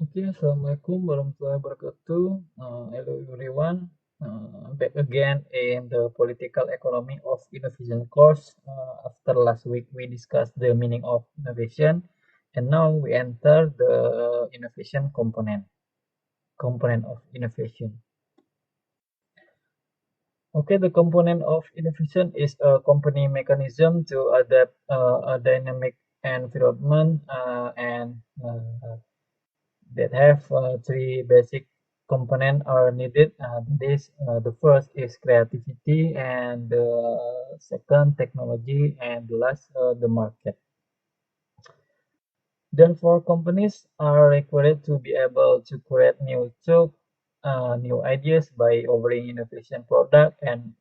Oke, Assalamualaikum warahmatullahi wabarakatuh. Hello everyone. Back again in the Political Economy of Innovation course. After last week, we discussed the meaning of innovation, and now we enter the innovation component of innovation. Okay, the component of innovation is a company mechanism to adapt a dynamic environment and that have three basic components are needed. The first is creativity, and the second technology, and the last the market. Therefore, companies are required to be able to create new ideas by offering innovation product and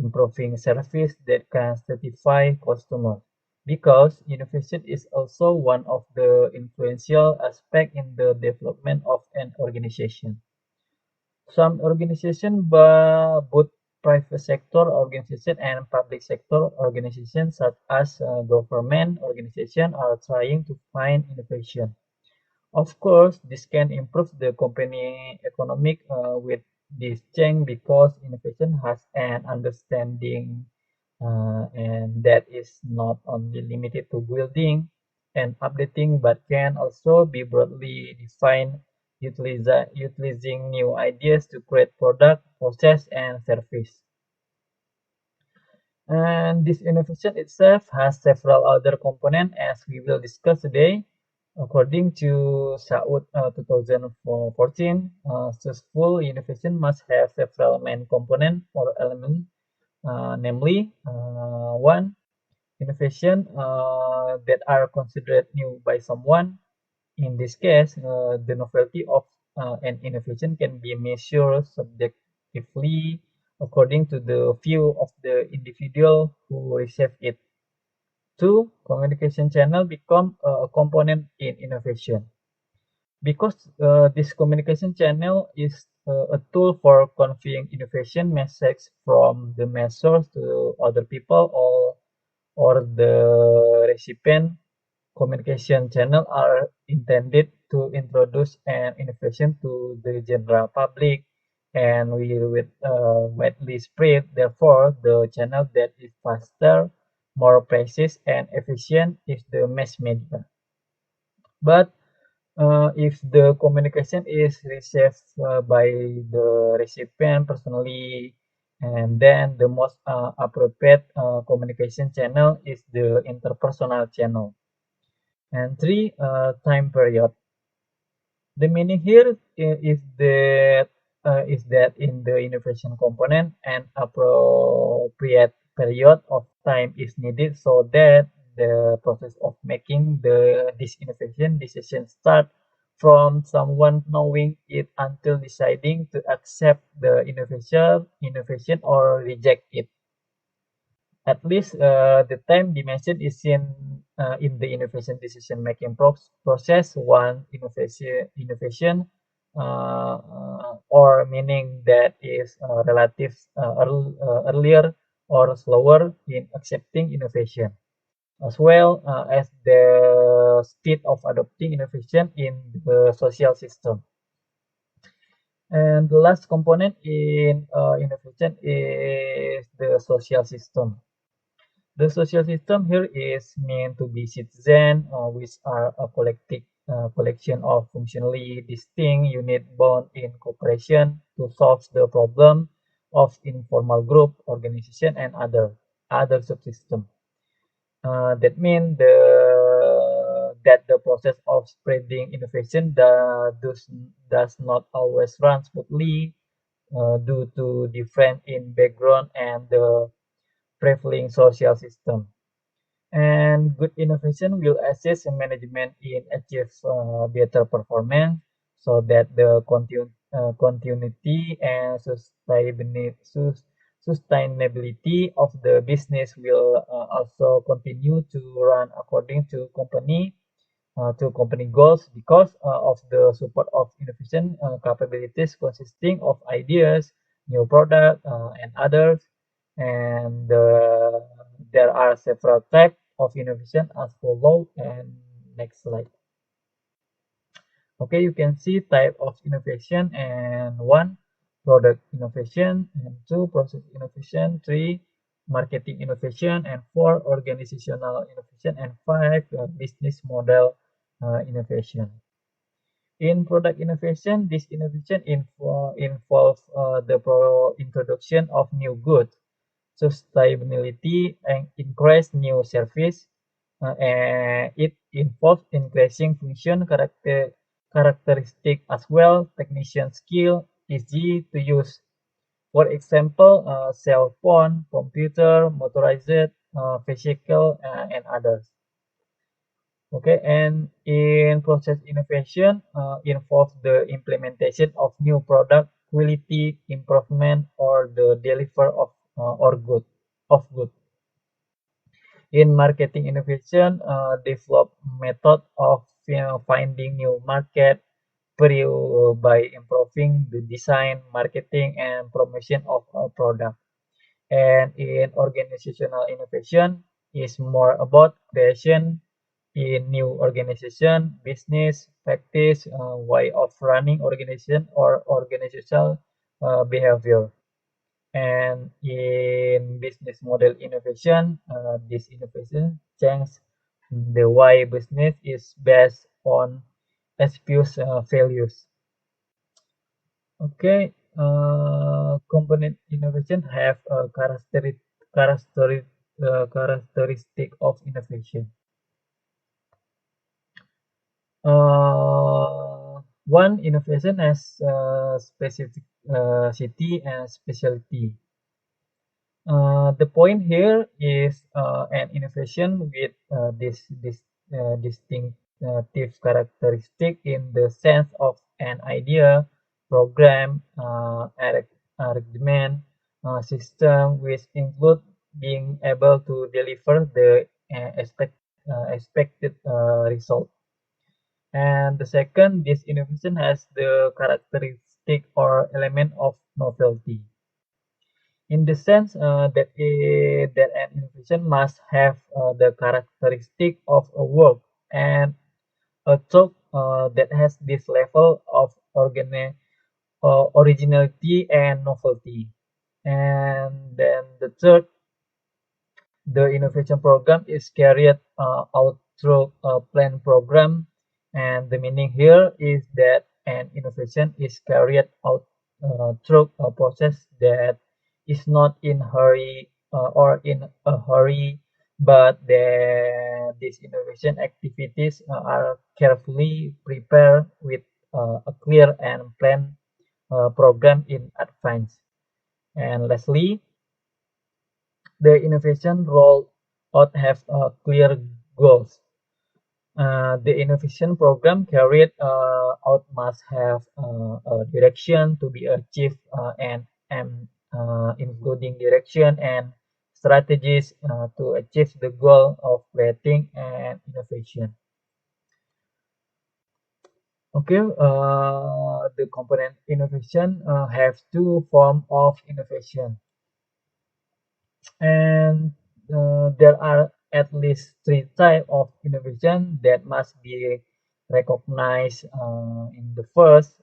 improving service that can satisfy customers. Because innovation is also one of the influential aspects in the development of an organization. Some organizations, both private sector organizations and public sector organizations, such as government organizations, are trying to find innovation. Of course, this can improve the company economic with this change because innovation has an understanding and that is not only limited to building and updating but can also be broadly defined utilizing new ideas to create product, process, and service. And this innovation itself has several other components as we will discuss today. According to Saud 2014, successful innovation must have several main components or elements, namely, one, innovation that are considered new by someone. In this case, the novelty of an innovation can be measured subjectively according to the view of the individual who received it. Two, communication channel become a component in innovation because this communication channel is a tool for conveying innovation message from the message to other people or the recipient. Communication channels are intended to introduce an innovation to the general public and will widely spread. Therefore, the channel that is faster, more precise, and efficient is the mass media. But if the communication is received by the recipient personally, and then the most appropriate communication channel is the interpersonal channel. And three, time period. The meaning here is that in the innovation component, an appropriate period of time is needed so that the process of making this innovation decision start from someone knowing it until deciding to accept the innovation or reject it. At least the time dimension is in the innovation decision making process. One innovation or meaning that is relative earlier or slower in accepting innovation, as well as the speed of adopting innovation in the social system. And the last component in innovation is the social system. The social system here is meant to be citizen, which are a collection of functionally distinct unit bound in cooperation to solve the problem of informal group, organization, and other subsystem. That means the process of spreading innovation does not always run smoothly due to different in background and the prevailing social system. And good innovation will assist management in achieve better performance so that the continuity and sustainability of the business will also continue to run according to company goals because of the support of innovation capabilities consisting of ideas, new product, and others. And there are several types of innovation as follow. And next slide. Okay, you can see type of innovation, and one, product innovation, and two, process innovation, three, marketing innovation, and four, organizational innovation, and five, business model innovation. In product innovation, this innovation involves the introduction of new goods, sustainability, and increase new service. And it involves increasing function characteristic as well, technician skill, easy to use. For example, cell phone, computer, motorized vehicle, and others. Okay, and in process innovation involves the implementation of new product, quality improvement, or the deliver of or good of good. In marketing innovation, develop method of finding new market by improving the design, marketing, and promotion of a product. And in organizational innovation is more about creation in new organization, business practice, way of running organization, or organizational behavior. And in business model innovation, this innovation changes the way business is based on SPU's values. Okay, component innovation have a characteristic of innovation. One, innovation has specific city and specialty. The point here is an innovation with this distinctive characteristic in the sense of an idea, program, arrangement, system, which include being able to deliver the expected result. And the second, this innovation has the characteristic or element of novelty, in the sense that an innovation must have the characteristic of a work and a talk that has this level of originality and novelty. And then the third, the innovation program is carried out through a planned program, and the meaning here is that an innovation is carried out through a process that is not in hurry or in a hurry, but that these innovation activities are carefully prepared with a clear and planned program in advance. And lastly, the innovation roll out have clear goals. The innovation program carried out must have a direction to be achieved and including direction and strategies to achieve the goal of creating an innovation. Okay, the component innovation have two forms of innovation. And there are at least three types of innovation that must be recognized. In the first,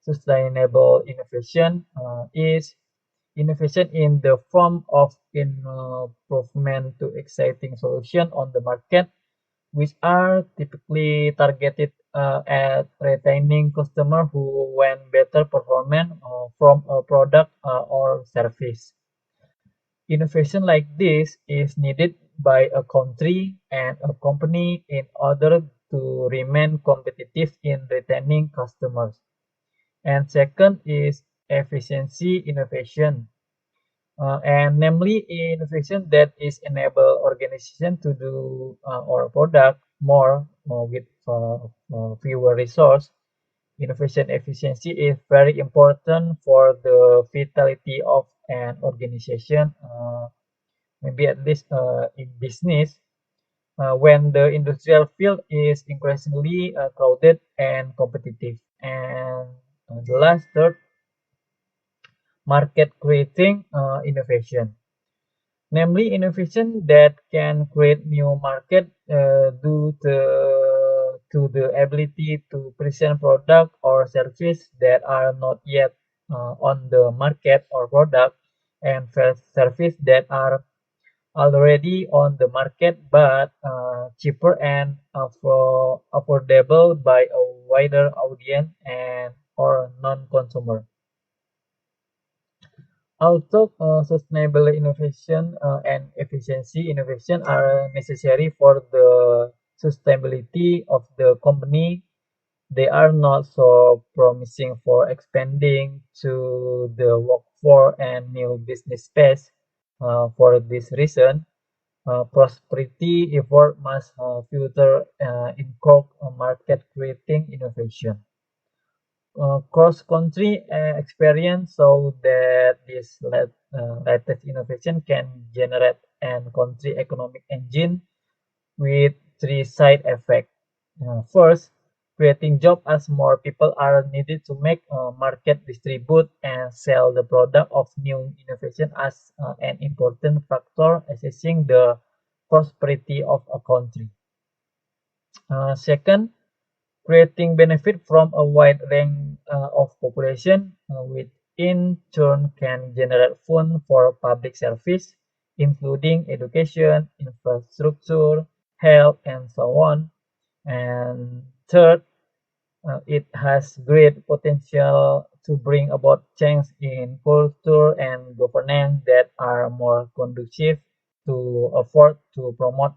sustainable innovation is innovation in the form of improvement to exciting solution on the market, which are typically targeted at retaining customer who want better performance from a product or service. Innovation like this is needed by a country and a company in order to remain competitive in retaining customers. And second is efficiency innovation, and namely innovation that is enable organization to do or product more with fewer resource. Innovation efficiency is very important for the vitality of an organization, maybe at least in business, when the industrial field is increasingly crowded and competitive. And the last, third, market creating innovation, namely innovation that can create new market due to the ability to present product or service that are not yet on the market, or product and service that are already on the market but cheaper and affordable by a wider audience and or non-consumer. Also, sustainable innovation and efficiency innovation are necessary for the sustainability of the company. They are not so promising for expanding to the workforce and new business space. For this reason, prosperity effort must filter include market creating innovation. Cross-country experience so that this latest innovation can generate an country economic engine with three side effects. First, creating jobs as more people are needed to make market, distribute, and sell the product of new innovation as an important factor assessing the prosperity of a country. Second, creating benefit from a wide range of population, which in turn can generate fund for public service, including education, infrastructure, health, and so on. And third, it has great potential to bring about change in culture and governance that are more conducive to effort to promote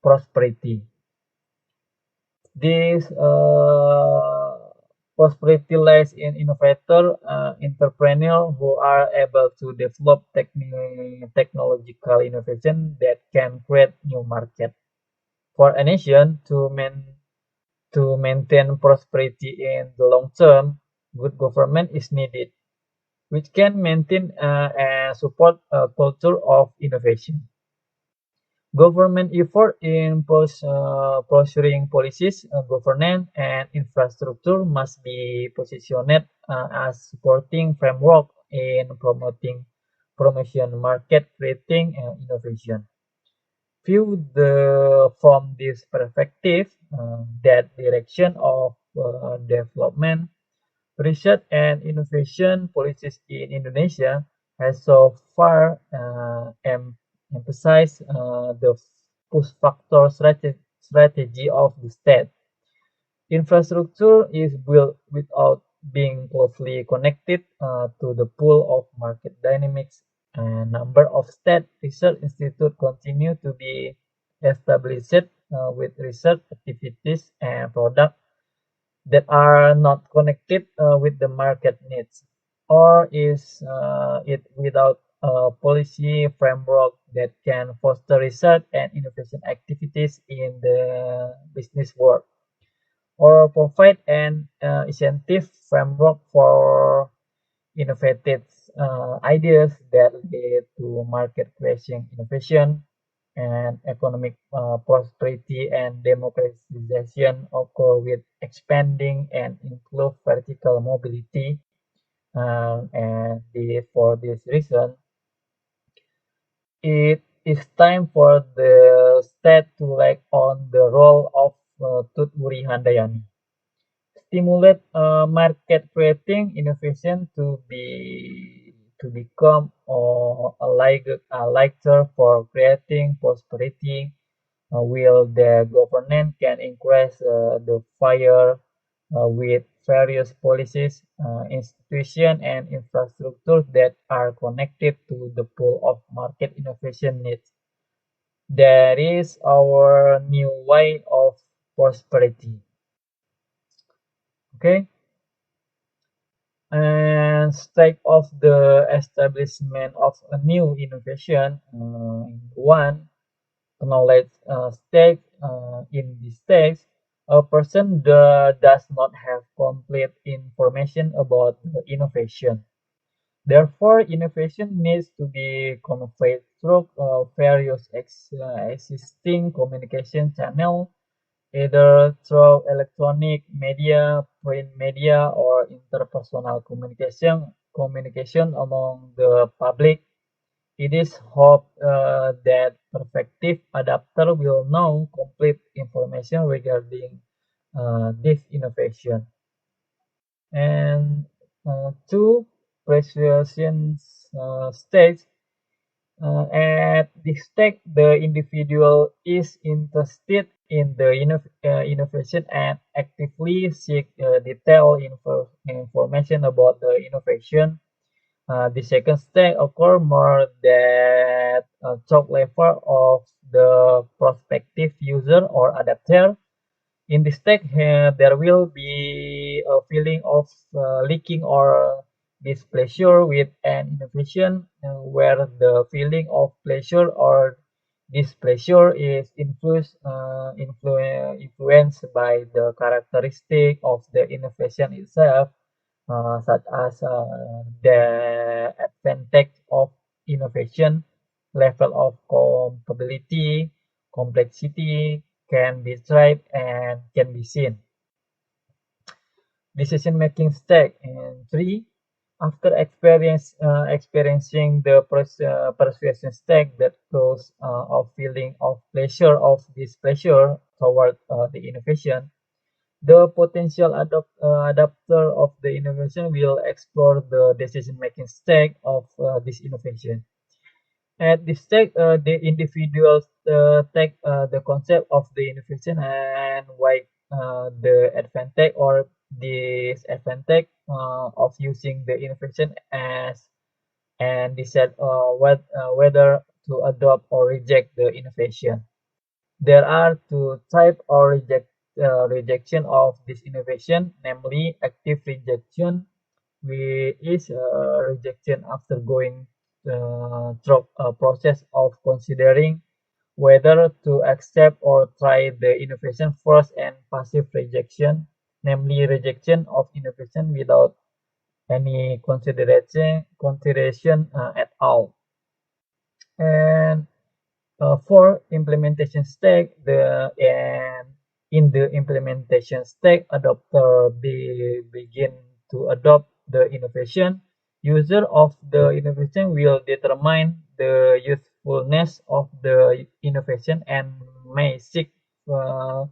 prosperity. This prosperity lies in innovator, entrepreneur who are able to develop technological innovation that can create new market. For a nation to maintain prosperity in the long term, good government is needed, which can maintain and support a culture of innovation. Government effort in pursuing policies, governance, and infrastructure must be positioned as supporting framework in promotion market creating and innovation. From this perspective, that direction of development, research, and innovation policies in Indonesia has so far emphasized the push factor strategy of the state. Infrastructure is built without being closely connected to the pool of market dynamics. A number of state research institutes continue to be established with research activities and products that are not connected with the market needs, or is it without a policy framework that can foster research and innovation activities in the business world, or provide an incentive framework for innovative ideas that lead to market creation innovation and economic prosperity and democratization occur with expanding and improve vertical mobility. For this reason, it is time for the state to take on the role of Tut Wuri Handayani. Stimulate market creating innovation to become a lighter for creating prosperity, while the government can increase the fire with various policies, institutions, and infrastructure that are connected to the pool of market innovation needs. That is our new way of prosperity. Okay, and stake of the establishment of a new innovation. One, knowledge stake in this stage, a person does not have complete information about the innovation. Therefore, innovation needs to be conveyed through various existing communication channels, either through electronic media, print media, or interpersonal communication among the public. It is hoped that prospective adapter will know complete information regarding this innovation. And two persuasion states at this stage, the individual is interested in the innovation and actively seek detailed information about the innovation. The second step occur more that top level of the prospective user or adapter. In this step, there will be a feeling of leaking or displeasure with an innovation, where the feeling of pleasure or displeasure is influenced by the characteristic of the innovation itself, such as the advantage of innovation, level of compatibility, complexity can be tried and can be seen. Decision-making stage. And three, after experiencing the persuasion stage that goes of feeling of pleasure of displeasure toward the innovation, the potential adapter of the innovation will explore the decision-making stage of this innovation. At this stage, the individuals take the concept of the innovation and why the advantage or disadvantage of using the innovation as and decide whether to adopt or reject the innovation. There are two types of rejection of this innovation, namely active rejection, which is rejection after going through a process of considering whether to accept or try the innovation first, and passive rejection, namely rejection of innovation without any consideration at all. And for implementation stage, in the implementation stage, adopter begin to adopt the innovation. User of the innovation will determine the usefulness of the innovation and may seek uh,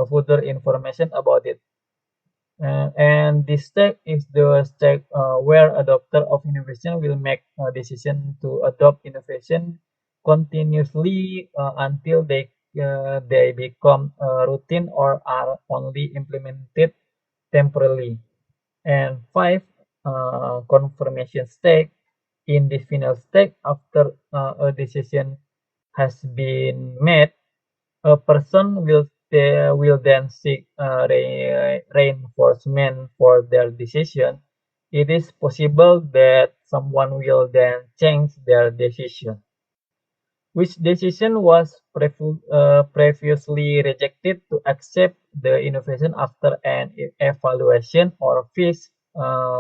further information about it. And this step is the step where adopter of innovation will make a decision to adopt innovation continuously until they become routine or are only implemented temporarily. And five, confirmation step. In this final step, after a decision has been made, a person will then seek reinforcement for their decision. It is possible that someone will then change their decision. Which decision was previously rejected to accept the innovation after an evaluation, or fish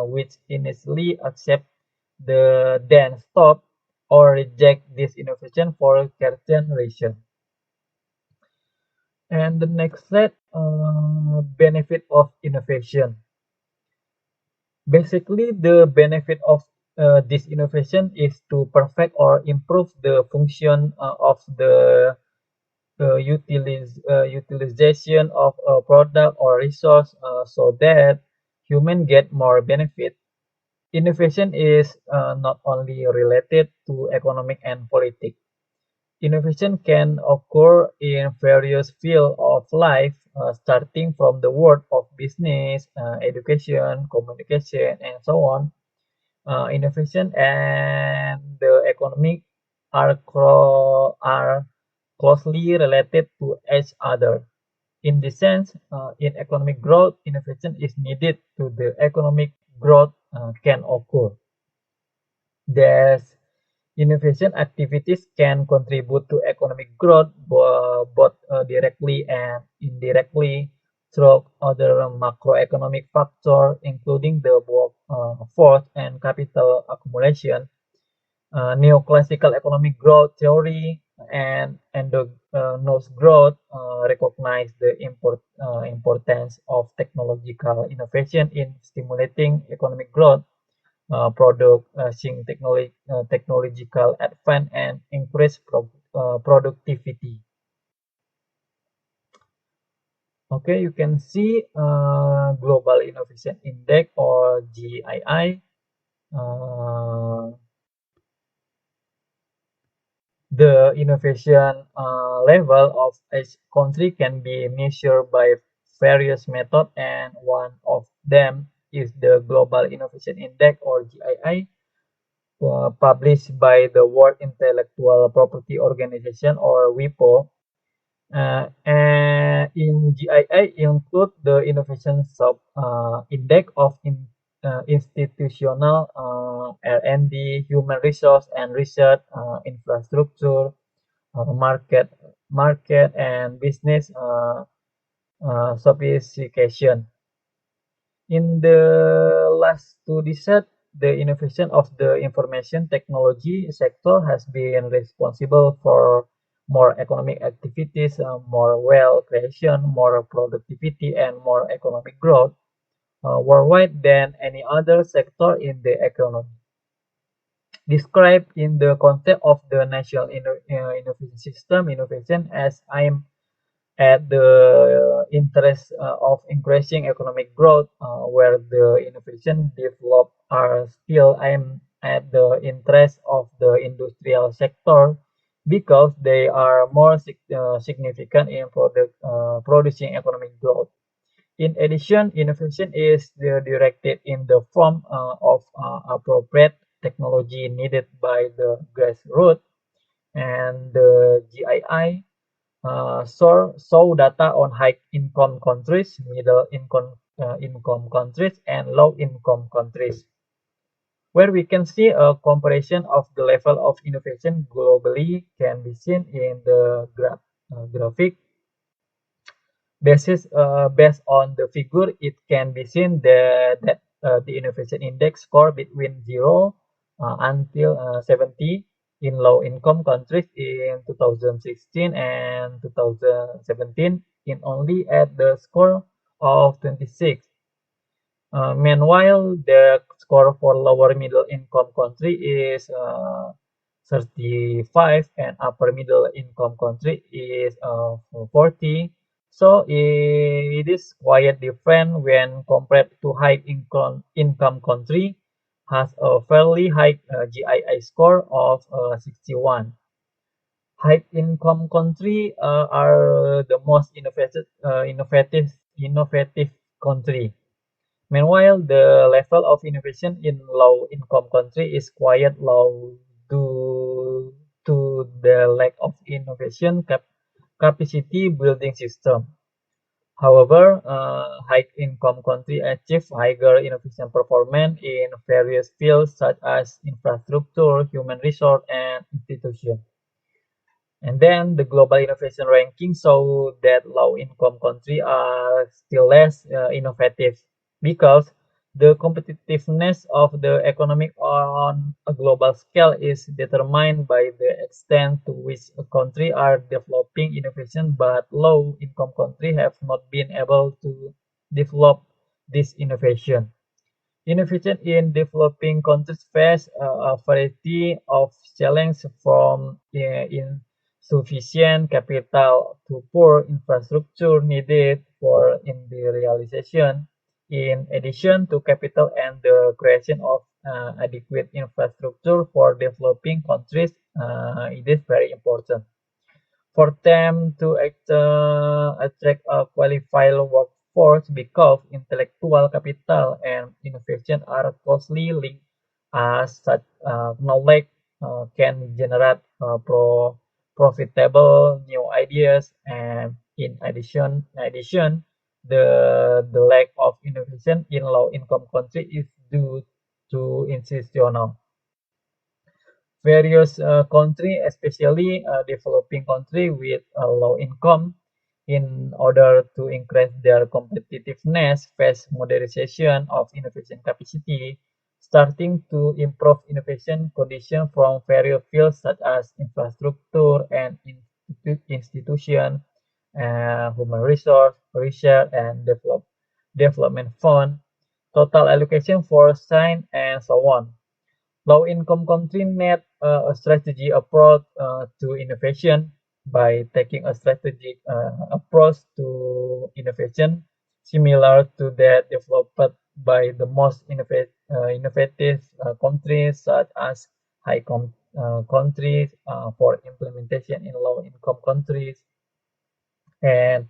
which initially accept the then stop or reject this innovation for certain reason. And the next slide, benefit of innovation. Basically, the benefit of this innovation is to perfect or improve the function of the utilization of a product or resource, so that human get more benefit. Innovation is not only related to economic and politics. Innovation can occur in various fields of life, starting from the world of business, education, communication, and so on. Innovation and the economy are closely related to each other. In this sense, in economic growth, innovation is needed to the economic growth can occur. There's Innovation activities can contribute to economic growth both directly and indirectly through other macroeconomic factors, including the workforce and capital accumulation. Neoclassical economic growth theory and endogenous growth recognize the importance of technological innovation in stimulating economic growth. Seeing technological advance and increase productivity. Okay, you can see Global Innovation Index or GII. Uh, the innovation level of each country can be measured by various methods, and one of them is the Global Innovation Index or GII, published by the World Intellectual Property Organization or WIPO. And in GII include the innovation sub index of institutional R&D, human resource and research, infrastructure, market and business sophistication. In the last two decades, the innovation of the information technology sector has been responsible for more economic activities, more wealth creation, more productivity, and more economic growth worldwide than any other sector in the economy. Described in the concept of the national innovation system, innovation as aimed at the interest of increasing economic growth, where the innovation developed are still aimed at the interest of the industrial sector because they are more significant in producing economic growth. In addition, innovation is directed in the form of appropriate technology needed by the grassroots, and the GII show data on high-income countries, middle income countries, and low-income countries, where we can see a comparison of the level of innovation globally can be seen in the graphic. Based on the figure, it can be seen that the innovation index score between 0 until 70 in low-income countries in 2016 and 2017 in only at the score of 26. Meanwhile, the score for lower middle income country is 35 and upper middle income country is 40. So it is quite different when compared to income country has a fairly high GII score of 61. High income country are the most innovative country. Meanwhile, the level of innovation in low-income country is quite low due to the lack of innovation capacity building system. However, high-income countries achieve higher innovation performance in various fields such as infrastructure, human resource, and institutions. And then the global innovation ranking show that low-income countries are still less innovative because the competitiveness of the economy on a global scale is determined by the extent to which a country are developing innovation, but low-income countries have not been able to develop this innovation. Innovation in developing countries face a variety of challenges from insufficient capital to poor infrastructure needed for in the realization. In addition to capital and the creation of adequate infrastructure for developing countries, it is very important for them to attract a qualified workforce because intellectual capital and innovation are closely linked as such knowledge can generate profitable new ideas, and in addition the lack of innovation in low income countries is due to institutional various country, especially developing country with a low income, in order to increase their competitiveness, face modernization of innovation capacity, starting to improve innovation condition from various fields such as infrastructure and institution, human resource, research and development fund, total allocation for science, and so on. Low-income countries need a strategic approach to innovation by taking a strategic approach to innovation similar to that developed by the most innovative countries such as countries for implementation in low-income countries, and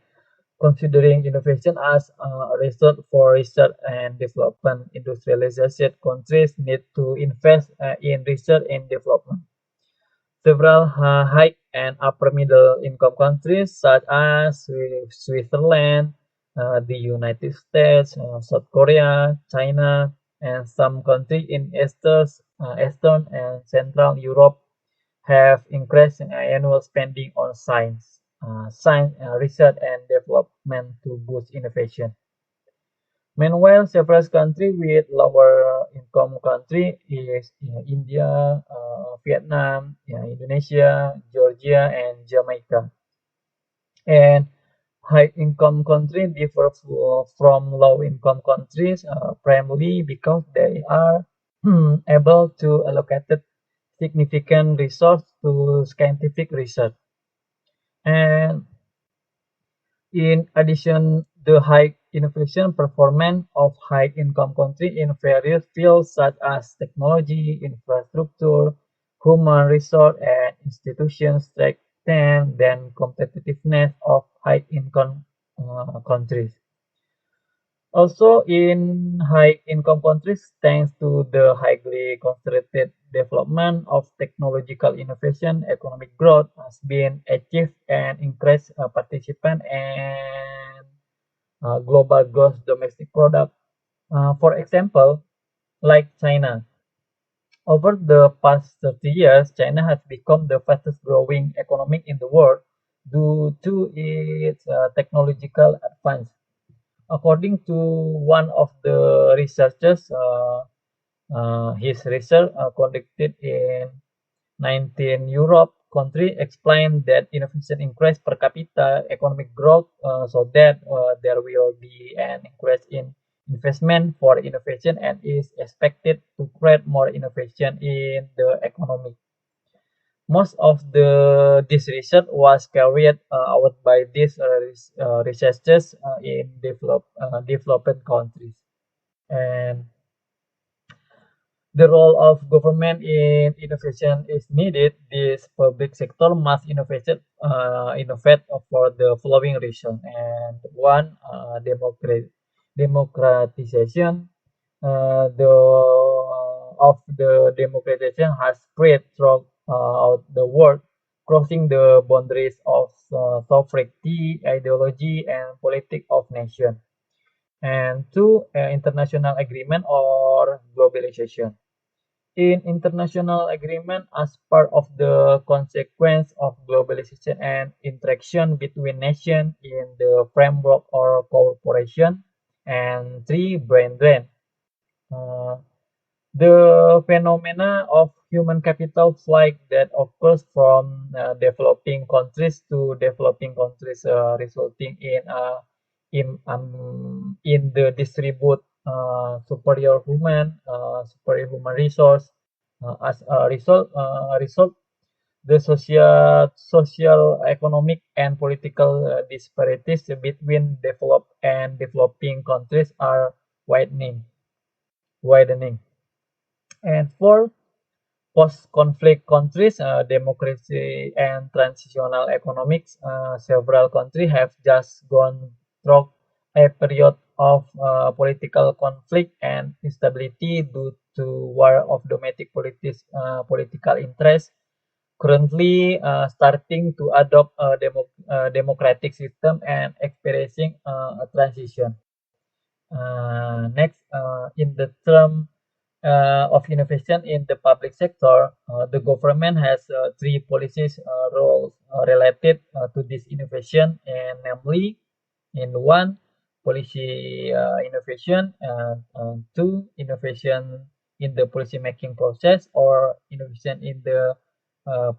considering innovation as a result for research and development. Industrialization countries need to invest in research and development. Several high and upper middle income countries such as Switzerland, the United States, South Korea, China, and some countries in Eastern and Central Europe have increased annual spending on science, research and development to boost innovation. Meanwhile, several countries with lower income country is India, Vietnam, Indonesia, Georgia, and Jamaica. And high income countries differ from low income countries primarily because they are able to allocate significant resource to scientific research. And in addition, the high innovation performance of high-income countries in various fields such as technology, infrastructure, human resource, and institutions strengthen the competitiveness of high-income countries. Also, in high-income countries, thanks to the highly concentrated development of technological innovation, economic growth has been achieved and increased participant and global gross domestic product. For example, like China, over the past 30 years, China has become the fastest growing economy in the world due to its technological advance. According to one of the researchers, his research conducted in 19 Europe country explained that innovation increase per capita economic growth, so that there will be an increase in investment for innovation and is expected to create more innovation in the economy. Most of this research was carried out by these researchers in developed countries. And the role of government in innovation is needed. This public sector must innovate for the following reason. And one, democratization. The of the democratization has spread throughout the world, crossing the boundaries of sovereignty, ideology, and politics of nation. And two, international agreement or globalization. In international agreement as part of the consequence of globalization and interaction between nations in the framework or cooperation. And three, brain drain. Uh, the phenomena of human capital flight that occurs from developing countries to developing countries, resulting in the distribute superior human resource. As a result, the social, economic, and political disparities between developed and developing countries are widening. And for post-conflict countries, democracy and transitional economics, several countries have just gone through a period of political conflict and instability due to war of domestic political interest, currently starting to adopt a democratic system and experiencing a transition. Next, in the term of innovation in the public sector, the government has three policies roles related to this innovation, and namely, in one, policy innovation, two, innovation in the policy making process or innovation in the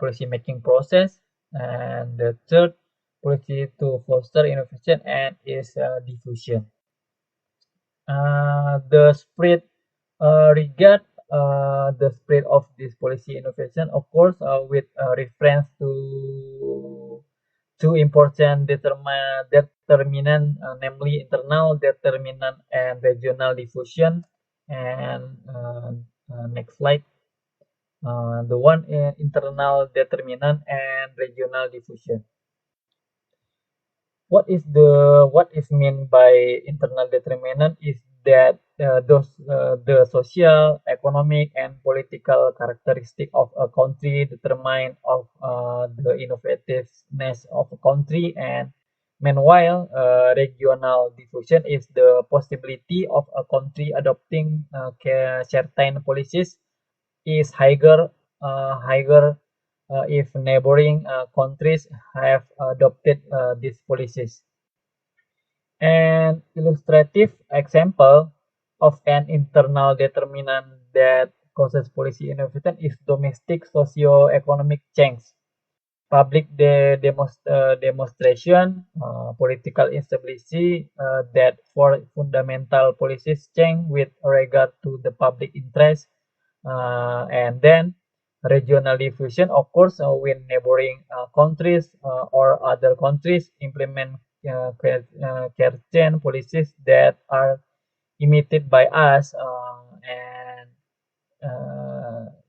policy making process, and the third, policy to foster innovation and its diffusion. The spread regard the spread of this policy innovation, of course, with reference to two important determinant, namely internal determinant and regional diffusion. And next slide. The one in internal determinant and regional diffusion. What is meant by internal determinant is that the social, economic, and political characteristic of a country determine of the innovativeness of a country. And meanwhile, regional diffusion is the possibility of a country adopting certain policies is higher if neighboring countries have adopted these policies. An illustrative example of an internal determinant that causes policy innovation is domestic socio-economic change, public demonstration, political instability that for fundamental policies change with regard to the public interest. And then regional diffusion, of course, when neighboring countries or other countries implement certain policies that are imitated by us. And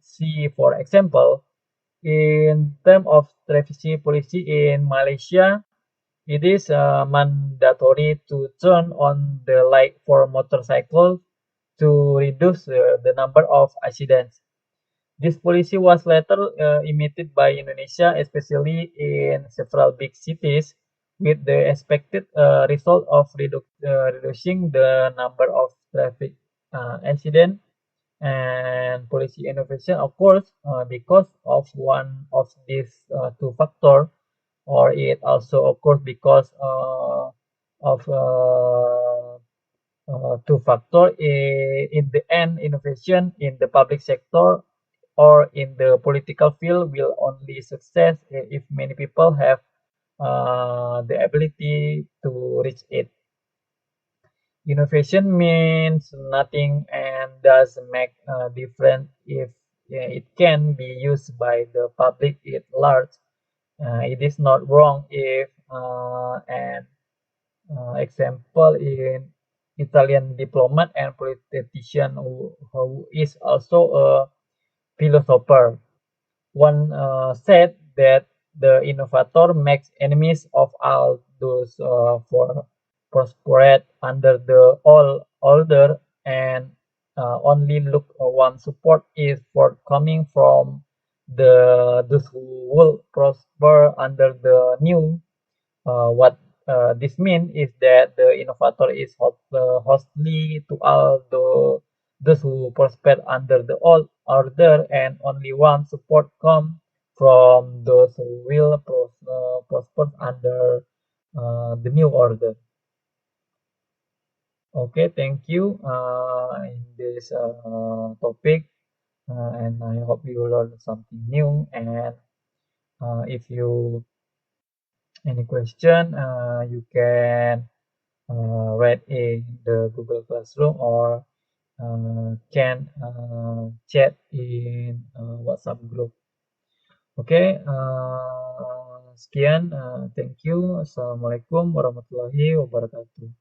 see, for example, in terms of traffic policy in Malaysia, it is mandatory to turn on the light for motorcycles to reduce the number of accidents. This policy was later imitated by Indonesia, especially in several big cities, with the expected result of reducing the number of traffic accidents. And policy innovation, of course, because of one of these two factors, or it also, of course, because of two factors. In the end, innovation in the public sector or in the political field will only success if many people have the ability to reach it. Innovation means nothing and does make a difference if it can be used by the public at large. It is not wrong if an example in Italian diplomat and politician who is also a philosopher. One said that the innovator makes enemies of all those for prosperate under the old order, and only look one support is forthcoming from those who will prosper under the new. What this means is that the innovator is hostile to all those who prosper under the old order, and only one support comes from those who will prosper under the new order. Okay, thank you in this topic, and I hope you learned something new. And if you any question, you can write in the Google Classroom or can chat in WhatsApp group. Oke, sekian. Thank you. Assalamualaikum warahmatullahi wabarakatuh.